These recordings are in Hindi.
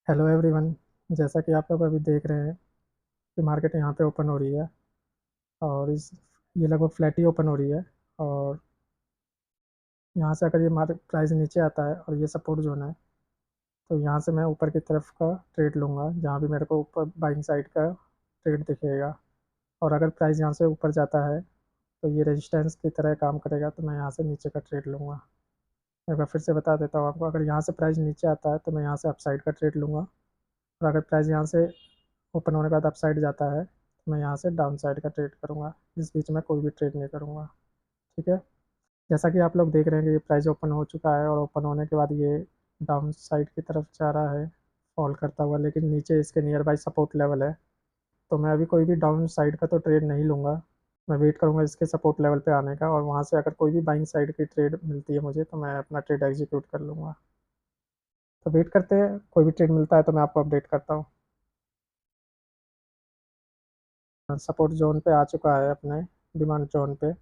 Hello everyone. जैसा कि आप लोग अभी देख रहे हैं कि मार्केट यहाँ पे ओपन हो रही है और इस ये लगभग फ्लैट ही ओपन हो रही है। और यहाँ से अगर ये मार्केट प्राइस नीचे आता है और ये सपोर्ट जोन है तो यहाँ से मैं ऊपर की तरफ का ट्रेड लूँगा, जहाँ भी मेरे को ऊपर बाइंग साइड का ट्रेड दिखेगा। और अगर प्राइस यहाँ से ऊपर जाता है तो ये रेजिस्टेंस की तरह काम करेगा, तो मैं यहाँ से नीचे का ट्रेड लूँगा। एक बार फिर से बता देता हूँ आपको, अगर यहाँ से प्राइस नीचे आता है तो मैं यहाँ से अपसाइड का ट्रेड लूँगा। और अगर प्राइस यहाँ से ओपन होने के बाद अपसाइड जाता है तो मैं यहाँ से डाउन साइड का ट्रेड करूँगा। इस बीच में कोई भी ट्रेड नहीं करूँगा। ठीक है। जैसा कि आप लोग देख रहे हैं कि ये प्राइस ओपन हो चुका है और ओपन होने के बाद ये डाउन साइड की तरफ जा रहा है फॉल करता हुआ, लेकिन नीचे इसके नियर बाई सपोर्ट लेवल है। तो मैं अभी कोई भी डाउन साइड का तो ट्रेड नहीं लूँगा। मैं वेट करूँगा इसके सपोर्ट लेवल पे आने का, और वहाँ से अगर कोई भी बाइंग साइड की ट्रेड मिलती है मुझे तो मैं अपना ट्रेड एग्जीक्यूट कर लूँगा। तो वेट करते हैं, कोई भी ट्रेड मिलता है तो मैं आपको अपडेट करता हूँ। सपोर्ट जोन पे आ चुका है अपने डिमांड जोन पे,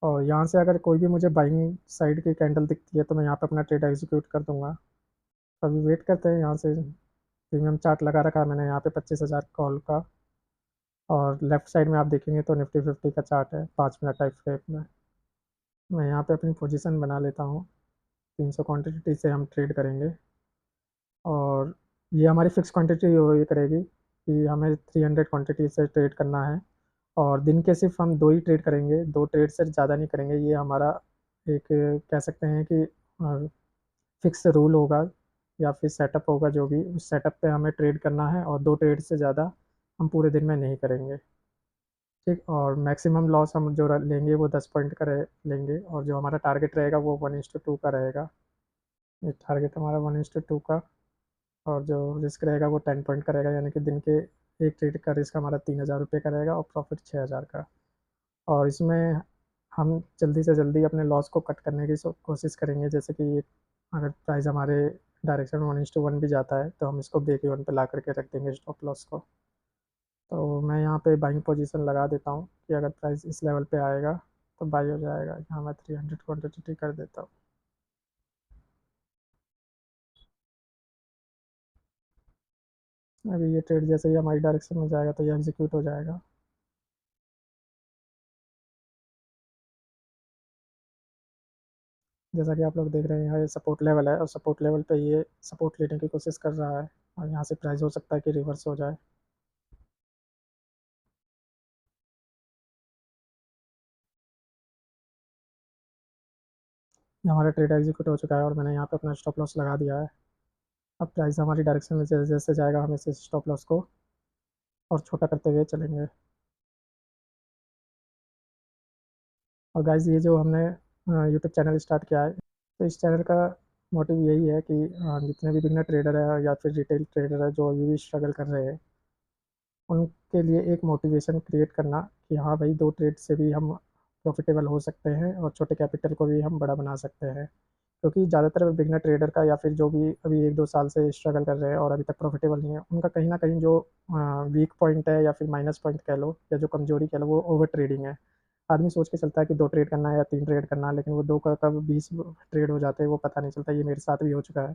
और यहाँ से अगर कोई भी मुझे बाइंग साइड की कैंडल दिखती है तो मैं यहाँ पे अपना ट्रेड एग्जीक्यूट कर दूंगा। अभी वेट करते हैं। यहाँ से प्रीमियम चार्ट लगा रखा है मैंने यहाँ पे 25,000 कॉल का, और लेफ्ट साइड में आप देखेंगे तो निफ्टी 50 का चार्ट है 5 मिनट टाइम फ्रेम में। मैं यहाँ पे अपनी पोजीशन बना लेता हूँ। 300 क्वांटिटी से हम ट्रेड करेंगे, और ये हमारी फिक्स क्वांटिटी ये करेगी कि हमें 300 क्वांटिटी से ट्रेड करना है। और दिन के सिर्फ हम दो ही ट्रेड करेंगे, दो ट्रेड से ज़्यादा नहीं करेंगे। ये हमारा एक कह सकते हैं कि फिक्स रूल होगा या फिर सेटअप होगा, जो भी उस सेटअप पे हमें ट्रेड करना है, और दो ट्रेड से ज़्यादा हम पूरे दिन में नहीं करेंगे। ठीक। और मैक्सिमम लॉस हम जो लेंगे वो 10 पॉइंट का लेंगे, और जो हमारा टारगेट रहेगा वो 1:2 का रहेगा। ये टारगेट हमारा 1:2 का। और जो रिस्क रहेगा वो 10 पॉइंट का रहेगा, यानी कि दिन के एक ट्रेड का रिस्क हमारा 3,000 रुपये का रहेगा और प्रॉफिट 6,000 का। और इसमें हम जल्दी से जल्दी अपने लॉस को कट करने की कोशिश करेंगे। जैसे कि अगर प्राइस हमारे डायरेक्शन 1:1 भी जाता है तो हम इसको ब्रेक इवन पे ला करके रख देंगे स्टॉप लॉस को। तो मैं यहाँ पे बाइंग पोजीशन लगा देता हूँ कि अगर प्राइस इस लेवल पे आएगा तो बाई हो जाएगा। यहाँ मैं 300 क्वान्टिटी कर देता हूँ। अभी ये ट्रेड जैसे ही हमारी डायरेक्शन में जाएगा तो ये एग्जीक्यूट हो जाएगा। जैसा कि आप लोग देख रहे हैं, ये सपोर्ट लेवल है और सपोर्ट लेवल पे ये सपोर्ट लेने की कोशिश कर रहा है, और यहाँ से प्राइस हो सकता है कि रिवर्स हो जाए। ये हमारा ट्रेड एग्जीक्यूट हो चुका है और मैंने यहाँ पे अपना स्टॉप लॉस लगा दिया है। अब प्राइस हमारी डायरेक्शन में जैसे जैसे जाएगा हम इस स्टॉप लॉस को और छोटा करते हुए चलेंगे। और गाइज, ये जो हमने यूट्यूब चैनल स्टार्ट किया है, तो इस चैनल का मोटिव यही है कि जितने भी बिगनर ट्रेडर है या फिर रिटेल ट्रेडर है जो अभी भी स्ट्रगल कर रहे हैं, उनके लिए एक मोटिवेशन क्रिएट करना कि हाँ भाई, दो ट्रेड से भी हम प्रॉफिटेबल हो सकते हैं और छोटे कैपिटल को भी हम बड़ा बना सकते हैं। क्योंकि ज़्यादातर बिगनर ट्रेडर का या फिर जो भी अभी 1-2 साल से स्ट्रगल कर रहे हैं और अभी तक प्रॉफिटेबल नहीं है, उनका कहीं ना कहीं जो वीक पॉइंट है या फिर माइनस पॉइंट कह लो या जो कमजोरी कह लो, वो ओवर ट्रेडिंग है। आदमी सोच के चलता है कि दो ट्रेड करना है या तीन ट्रेड करना है, लेकिन वो दो का कब 20 ट्रेड हो जाते हैं वो पता नहीं चलता। ये मेरे साथ भी हो चुका है।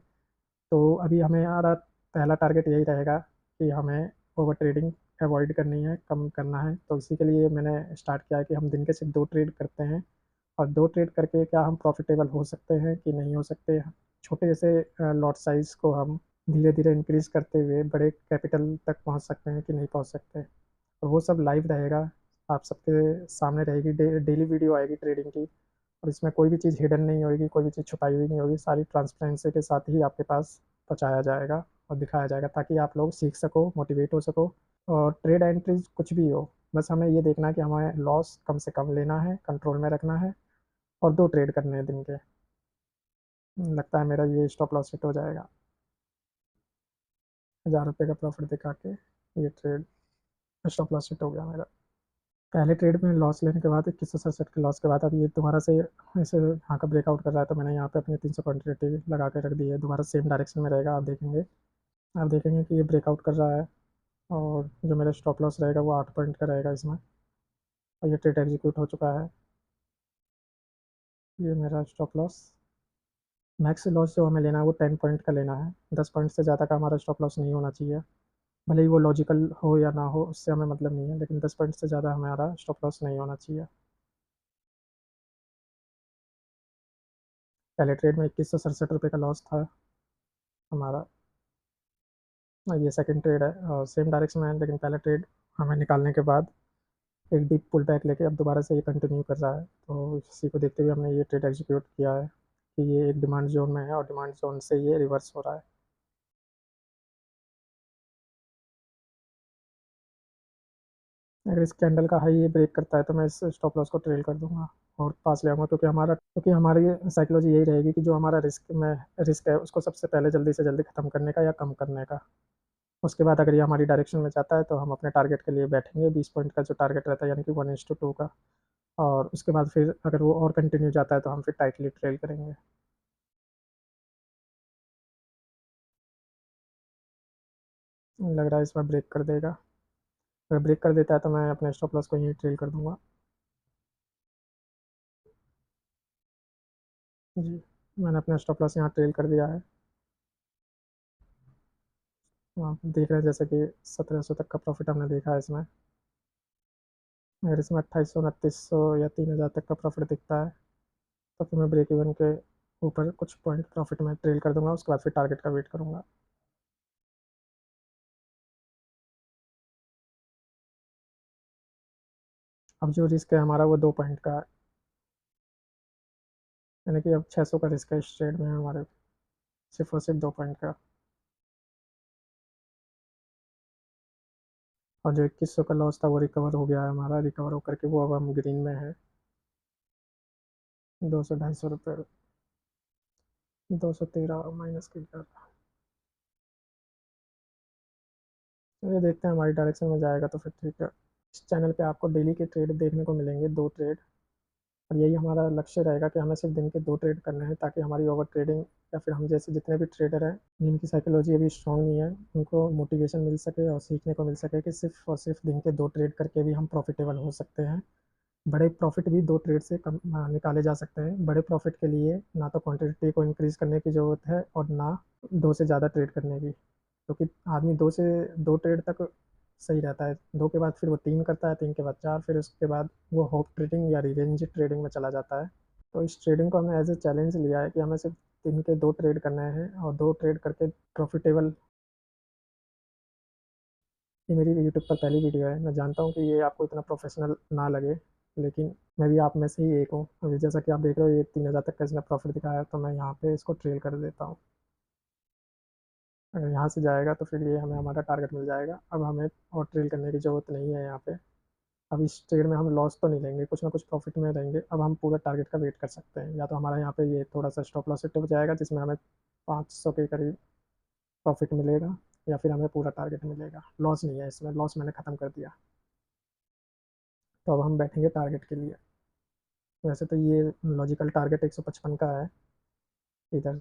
तो अभी हमें हमारा पहला टारगेट यही रहेगा कि हमें ओवर ट्रेडिंग अवॉइड करनी है, कम करना है। तो इसी के लिए मैंने स्टार्ट किया है कि हम दिन के सिर्फ दो ट्रेड करते हैं, और दो ट्रेड करके क्या हम प्रॉफिटेबल हो सकते हैं कि नहीं हो सकते। छोटे से लॉट साइज को हम धीरे धीरे इंक्रीज करते हुए बड़े कैपिटल तक पहुंच सकते हैं कि नहीं पहुंच सकते। और वो सब लाइव रहेगा, आप सबके सामने रहेगी। डेली वीडियो आएगी ट्रेडिंग की, और इसमें कोई भी चीज़ हिडन नहीं होगी, कोई भी चीज़ छुपाई हुई नहीं होगी। सारी ट्रांसपेरेंसी के साथ ही आपके पास पहुँचाया जाएगा और दिखाया जाएगा, ताकि आप लोग सीख सको, मोटिवेट हो सको। और ट्रेड एंट्रीज कुछ भी हो, बस हमें ये देखना है कि हमें लॉस कम से कम लेना है, कंट्रोल में रखना है, और दो ट्रेड करने हैं दिन के। लगता है मेरा ये स्टॉप लॉस हिट हो जाएगा। 1,000 रुपये का प्रॉफिट दिखा के ये ट्रेड स्टॉप लॉस हिट हो गया मेरा। पहले ट्रेड में लॉस लेने के बाद 2167 के लॉस के बाद अब ये दोबारा से ऐसे यहाँ का ब्रेकआउट कर रहा है, तो मैंने यहाँ पे अपनी 300 क्वान्टिटी लगा के रख दी है। दोबारा सेम डायरेक्शन में रहेगा, आप देखेंगे। आप देखेंगे कि ये ब्रेकआउट कर रहा है, और जो मेरा स्टॉप लॉस रहेगा वो 8 पॉइंट का रहेगा इसमें। और ये ट्रेड एग्जीक्यूट हो चुका है। ये मेरा स्टॉप लॉस मैक्स लॉस जो हमें लेना है वो 10 पॉइंट का लेना है, 10 पॉइंट से ज़्यादा का हमारा स्टॉप लॉस नहीं होना चाहिए। भले ही वो लॉजिकल हो या ना हो, उससे हमें मतलब नहीं है, लेकिन 10 पॉइंट से ज़्यादा हमारा स्टॉप लॉस नहीं होना चाहिए। पहले ट्रेड में 2167 रुपये का लॉस था हमारा। ये सेकंड ट्रेड है और सेम डायरेक्शन में है, लेकिन पहला ट्रेड हमें निकालने के बाद एक डीप पुल बैक लेके अब दोबारा से ये कंटिन्यू कर रहा है, तो इसी को देखते हुए हमने ये ट्रेड एग्जीक्यूट किया है कि ये एक डिमांड जोन में है और डिमांड जोन से ये रिवर्स हो रहा है। अगर इस कैंडल का हाई ये ब्रेक करता है तो मैं इस स्टॉप लॉस को ट्रेल कर दूंगा और पास ले आऊँगा, क्योंकि हमारी साइकोलॉजी यही रहेगी कि जो हमारा रिस्क है उसको सबसे पहले जल्दी से जल्दी ख़त्म करने का या कम करने का। उसके बाद अगर ये हमारी डायरेक्शन में जाता है तो हम अपने टारगेट के लिए बैठेंगे, 20 पॉइंट का जो टारगेट रहता है, यानी कि 1:2 का। और उसके बाद फिर अगर वो और कंटिन्यू जाता है तो हम फिर टाइटली ट्रेल करेंगे। लग रहा है इस बार ब्रेक कर देगा। अगर ब्रेक कर देता है तो मैं अपने स्टॉप लॉस को यहीं ट्रेल कर दूंगा। जी, मैंने अपना स्टॉप लॉस यहाँ ट्रेल कर दिया है। आप देख रहे हैं जैसे कि 1700 तक का प्रॉफिट हमने देखा है इसमें। अगर इसमें 2800, 2900 या 3000 तक का प्रॉफिट दिखता है तो फिर मैं ब्रेक इवन के ऊपर कुछ पॉइंट प्रॉफिट में ट्रेल कर दूंगा, उसके बाद फिर टारगेट का वेट करूंगा। अब जो रिस्क है हमारा वो 2 पॉइंट का है, यानी कि अब 600 का रिस्क है इस ट्रेड में हमारे, सिर्फ और सिर्फ 2 पॉइंट का। और जो 2100 का लॉस था वो रिकवर हो गया है हमारा, रिकवर होकर के वो अब हम ग्रीन में है। 200 250 रुपये, 213 माइनस किया। चलिए देखते हैं, हमारी डायरेक्शन में जाएगा तो फिर ठीक है। इस चैनल पे आपको डेली के ट्रेड देखने को मिलेंगे, 2 ट्रेड। और यही हमारा लक्ष्य रहेगा कि हमें सिर्फ दिन के 2 ट्रेड करने हैं, ताकि हमारी ओवर ट्रेडिंग या फिर हम जैसे जितने भी ट्रेडर हैं जिनकी साइकोलॉजी अभी स्ट्रांग नहीं है, उनको मोटिवेशन मिल सके और सीखने को मिल सके कि सिर्फ और सिर्फ दिन के 2 ट्रेड करके भी हम प्रॉफिटेबल हो सकते हैं। बड़े प्रॉफिट भी 2 ट्रेड से निकाले जा सकते हैं। बड़े प्रॉफिट के लिए ना तो क्वांटिटी को इंक्रीज करने की ज़रूरत है और ना दो से ज़्यादा ट्रेड करने की, क्योंकि आदमी 2 ट्रेड तक सही रहता है, 2 के बाद फिर वो 3 करता है, 3 के बाद 4, फिर उसके बाद वो होप ट्रेडिंग या रिवेंज ट्रेडिंग में चला जाता है। तो इस ट्रेडिंग को हमने एज ए चैलेंज लिया है कि हमें सिर्फ दिन के 2 ट्रेड करने हैं और 2 ट्रेड करके प्रॉफिटेबल। ये मेरी यूट्यूब पर पहली वीडियो है, मैं जानता हूँ कि ये आपको इतना प्रोफेशनल ना लगे, लेकिन मैं भी आप में से ही एक हूँ। अभी जैसा कि आप देख रहे हो ये 3000 तक का इसने प्रॉफिट दिखाया है, तो मैं यहाँ पे इसको ट्रेल कर देता हूँ। अगर यहाँ से जाएगा तो फिर ये हमें हमारा टारगेट मिल जाएगा, अब हमें और ट्रेल करने की ज़रूरत नहीं है यहाँ पे। अब इस ट्रेड में हम लॉस तो नहीं लेंगे, कुछ ना कुछ प्रॉफिट में रहेंगे। अब हम पूरा टारगेट का वेट कर सकते हैं, या तो हमारा यहाँ पे ये थोड़ा सा स्टॉप लॉस हिट हो जाएगा जिसमें हमें 500 के करीब प्रॉफिट मिलेगा, या फिर हमें पूरा टारगेट मिलेगा। लॉस नहीं है इसमें, लॉस मैंने ख़त्म कर दिया। तो अब हम बैठेंगे टारगेट के लिए। वैसे तो ये लॉजिकल टारगेट 155 का है इधर,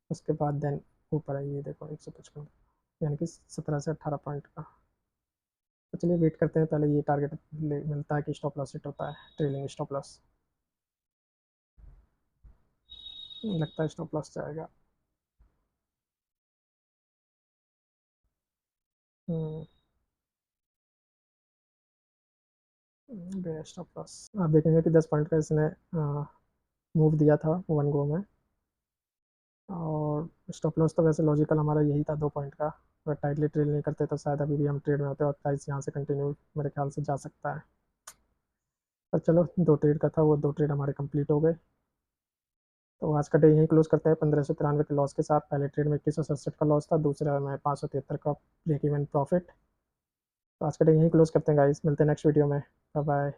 उसके बाद देन ऊपर है, ये देखो 155, यानी कि 17 से 18 पॉइंट का। तो चलिए वेट करते हैं, पहले ये टारगेट मिलता है कि स्टॉप लॉस हिट होता है, ट्रेलिंग स्टॉप लॉस। लगता है स्टॉप लॉस जाएगा। हम्म, स्टॉप लॉस आप देखेंगे कि 10 पॉइंट का इसने मूव दिया था 1 गो में। और स्टॉप लॉस तो वैसे लॉजिकल हमारा यही था 2 पॉइंट का। अगर टाइटली ट्रेल नहीं करते तो शायद अभी भी हम ट्रेड में होते और प्राइस यहाँ से कंटिन्यू मेरे ख्याल से जा सकता है। पर चलो, 2 ट्रेड का था वो, 2 ट्रेड हमारे कंप्लीट हो गए। तो आज का डे यहीं क्लोज करते हैं 1593 के लॉस के साथ। पहले ट्रेड में 2167 का लॉस था, दूसरा में 573 का ब्रेक इवन प्रॉफिट। तो आज का डे यहीं क्लोज करते हैं गाइस, मिलते हैं नेक्स्ट वीडियो में। Bye bye.